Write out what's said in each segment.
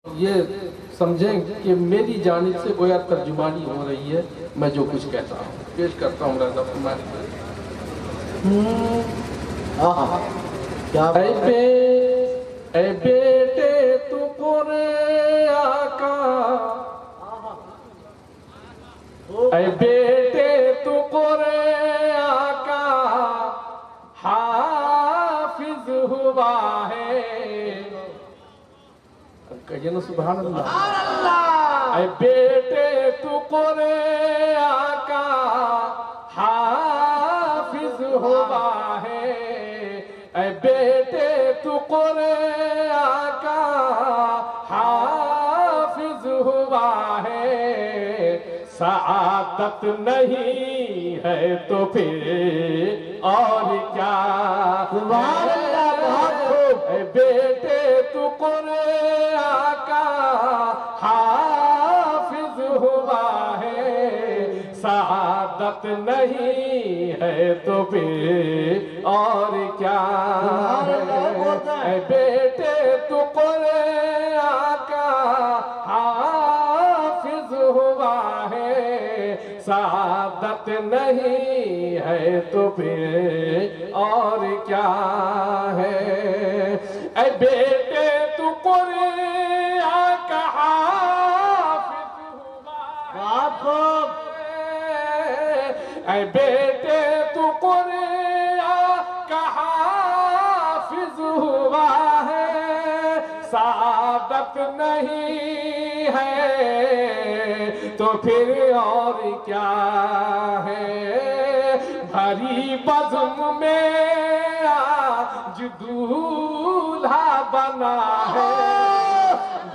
یہ سمجھیں کہ میری جانب سے گویا ترجمانی ہو رہی ہے، میں جو کچھ کہتا ہوں پیش کرتا ہوں رضا فرمائے۔ اے بیٹے تو قرآن آقا، اے بیٹے تو قرآن آقا حافظ ہوا ہے، کہیے نا سبحان اللہ۔ اے بیٹے تو قرآن آقا حافظ ہوا ہے، اے بیٹے تو قرآن آقا حافظ ہوا ہے، سعادت نہیں ہے تو پھر اور کیا سبحان اللہ، بہت خوب۔ اے بیٹے تو قرآن آقا حافظ ہوا ہے، سعادت نہیں ہے تو پھر اور کیا ہے، اے بیٹے تو قرآن آقا حافظ ہوا ہے، سعادت نہیں ہے تو پھر اور کیا ہے، اے بیٹے تو قرآن آقا حافظ ہوا ہے، اے بیٹے تو قرآن آقا حافظ ہوا ہے، سعادت نہیں ہے تو پھر اور کیا ہے، بھری بزم میں آج دولہا بنا ہے،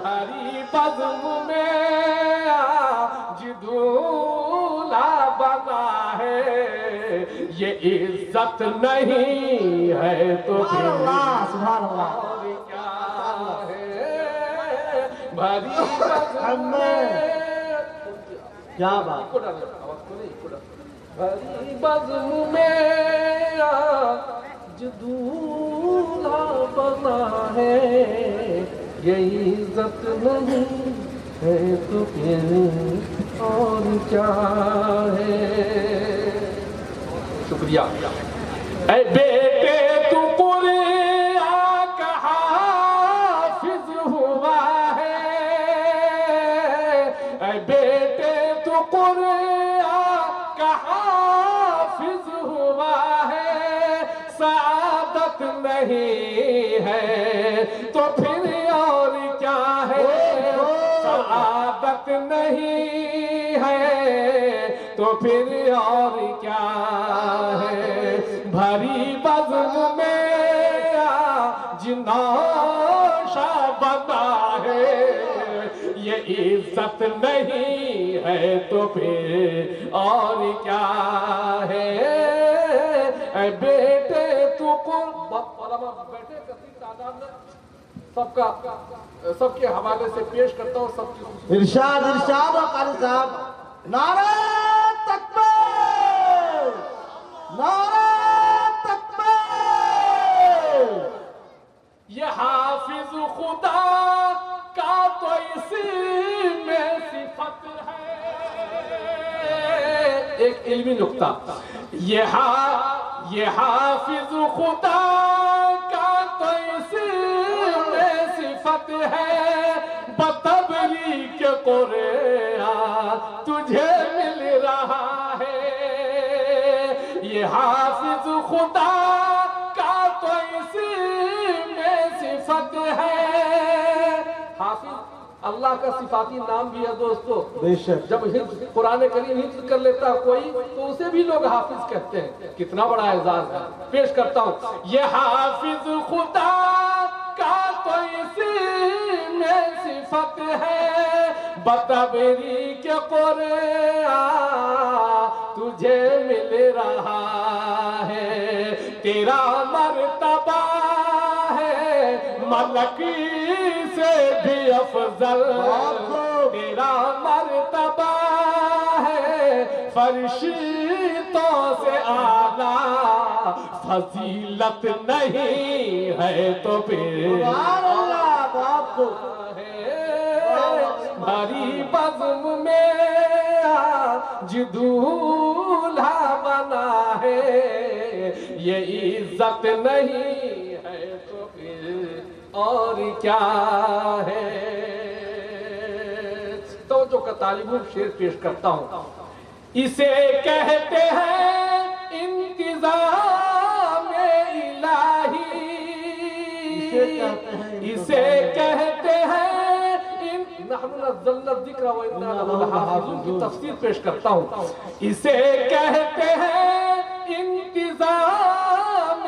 بھری بزم میں آج دولہا بنا ہے، یہ عزت نہیں ہے تو پھر سبحان اللہ۔ اور کیا ہے، بھری بزم میں کیا بات، بھری بزم میں آج دولہا بنا ہے، یہ عزت نہیں ہے تو پھر اور کیا ہے۔ شکریہ۔ اے بیٹے تو قرآن آقا حافظ ہوا ہے، اے بیٹے تو قرآن آقا حافظ ہوا ہے، سعادت نہیں ہے تو پھر اور کیا ہے، سعادت نہیں ہے تو پھر اور کیا ہے، بھری بزم میں آج نوشہ بنا ہے، یہ عزت نہیں ہے تو پھر اور کیا ہے، اے بیٹے تو بیٹے کثیر تعداد میں سب کے حوالے سے پیش کرتا ہوں، سب کی ارشاد ارشاد اور قاری صاحب، نعرہ تکبیر، نعرہ تکبیر۔ یہ حافظ خدا کا تو اسی میں صفت ہے، ایک علمی نکتہ، یہ حافظ خدا کا تو اسی میں صفت ہے، بتبریک قرآن تجھے مل رہا ہے، یہ حافظ خدا کا تو اسی میں صفت ہے، حافظ اللہ کا صفاتی نام بھی ہے دوستو، بے شک۔ جب قرآن کریم حفظ کر لیتا کوئی تو اسے بھی لوگ حافظ کہتے ہیں، کتنا بڑا اعزاز ہے۔ پیش کرتا ہوں، یہ حافظ خدا کا تو اسی میں صفت ہے، بتبریک قرآن تجھے مل رہا ہے، تیرا مرتبہ ہے ملکی سے بھی افضل، تیرا مرتبہ ہے فرشتوں سے اعلیٰ، فضیلت نہیں ہے تو پھر سبحان اللہ، بہت خوب۔ بھری بزم میں آج دولہا بنا ہے، یہ عزت نہیں ہے تو پھر اور کیا ہے؟ توجہ کا طالب ہوں، شعر پیش کرتا ہوں۔ اسے کہتے ہیں انتظام الہی، اسے کہتے ہیں نحن نزلنا الذکر وإنا لہ لحافظون کی تفسیر پیش کرتا ہوں۔ اسے کہتے ہیں انتظام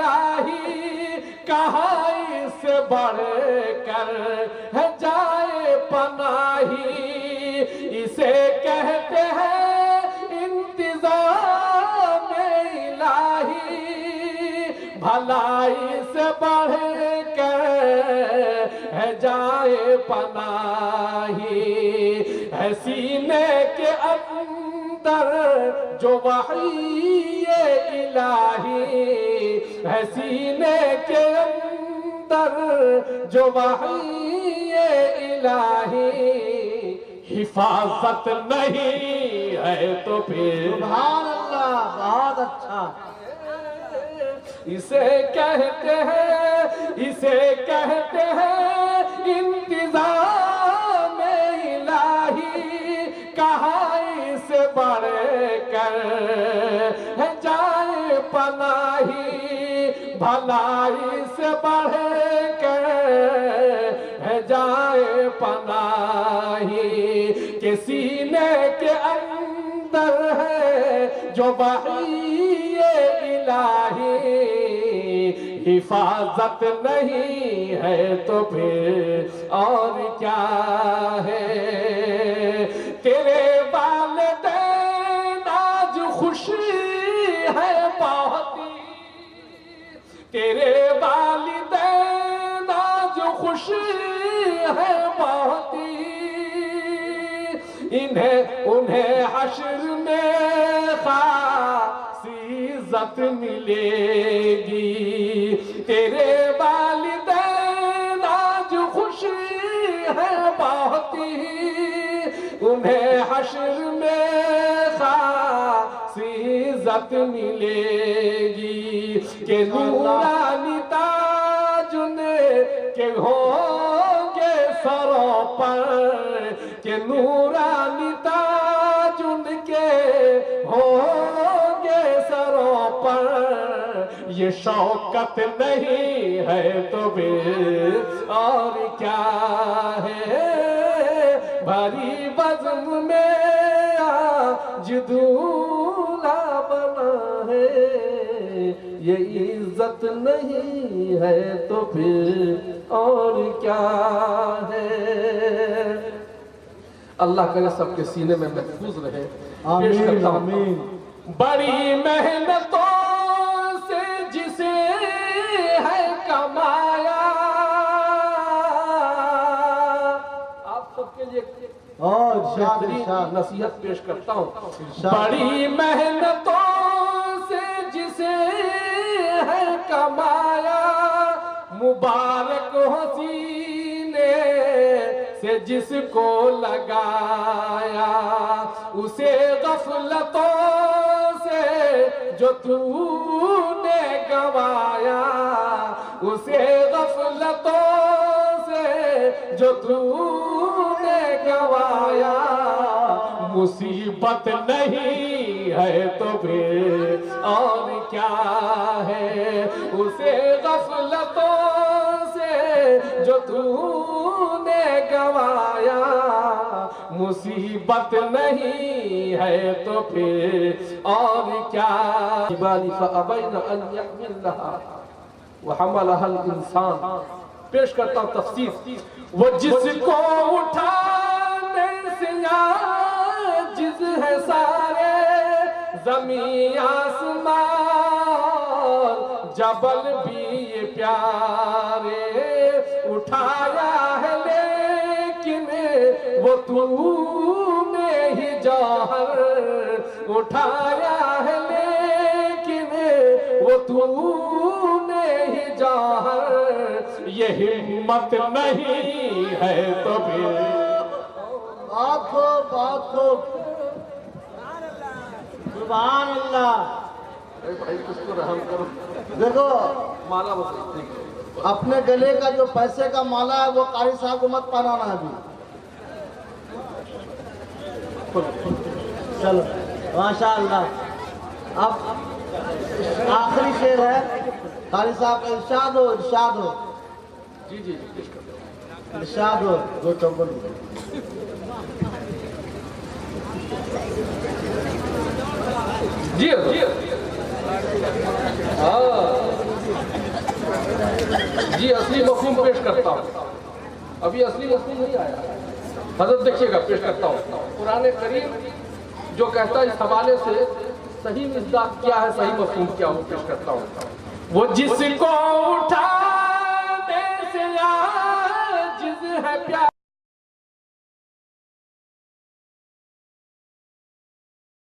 الہی، کہاں اس سے بڑھ کر ہے جائے پناہی، اسے کہتے ہیں انتظام الہی، بھلائی سے بڑھ کر ہے جائے پناہی، ہے سینے کے اندر جو وحی الہی، ہے سینے کے اندر جو وحی الہی، حفاظت نہیں ہے تو پھر سبحان اللہ، بہت اچھا۔ اسے کہتے ہیں انتظام الہی، کہاں اس بڑھ کر ہے جائے پناہی، بھلائی سے بڑھ کر ہے جائے پناہی، کہ سینے کے اندر ہے جو وحی الہی، حفاظت نہیں ہے تو پھر اور کیا ہے؟ تیرے والدین آج خوشی ہے بہت، تیرے والدین آج خوشی ہے بہت، انہیں حشر میں خاصی عزت ملے گی، تیرے والدین آج خوشی ہے بہت، انہیں حشر میں خاصی عزت ملے گی، کہ نورانی تاج ان کے ہوں گے سروں پر، کہ نورانی تاج ان کے ہوں گے سروں پر، یہ شوکت نہیں ہے تو پھر اور کیا ہے؟ بھری بزم میں آج دولہا بنا ہے، یہ عزت نہیں ہے تو پھر اور کیا ہے؟ اللہ کرے سب کے سینے میں محفوظ رہے۔ پیش آمین کرتا ہوں۔ آمین۔ بڑی محنتوں سے جسے ہے کمایا، آپ سب کے لیے بہترین نصیحت پیش کرتا ہوں۔ بڑی محنتوں سے جسے ہے کمایا، مبارک ہو سینے سے جس کو لگایا، اسے غفلتوں سے جو تو نے گوایا، اسے غفلتوں سے جو تو نے گوایا، مصیبت نہیں ہے تو پھر اور کیا ہے؟ اسے غفلتوں سے جو تو نے گوایا، مصیبت نہیں ہے تو پھر اور کیا؟ فَأَبَيْنَ أَنْ يَحْمِلْنَهَا وَحَمَلَهَا الْإِنسَانِ۔ پیش کرتا ہوں تفسیر۔ وہ جس کو اٹھانے سے عاجز ہے سارے، زمین آسمان جبل بھی یہ پیارے، اٹھایا ہے لیکن وہ تو نے ہی جوہر، اٹھایا ہے لیکن وہ تو نے ہی جوہر، یہ ہمت نہیں ہے تو پھر بہت خوب بہت خوب سبحان اللہ ارے بھائی کچھ تو رحم کرو دیکھو مالا بس اپنے گلے کا جو پیسے کا مالا ہے وہ قاری صاحب کو مت پہنانا ہے ابھی چلو ماشاء اللہ اب آخری شعر ہے قاری صاحب کا ارشاد ہو ارشاد ہو جی جی جی پیش کرتا ہوں ارشاد ہو دو چوبل جی ہاں جی اصلی مفہوم پیش کرتا ہوں ابھی اصلی مفہوم نہیں آیا حضرت دیکھیے گا پیش کرتا ہوں قرآن کریم جو کہتا ہے اس حوالے سے صحیح مصداق کیا ہے صحیح مفہوم کیا وہ پیش کرتا ہوں وہ جس کو اٹھانے سے عاجز ہے پیار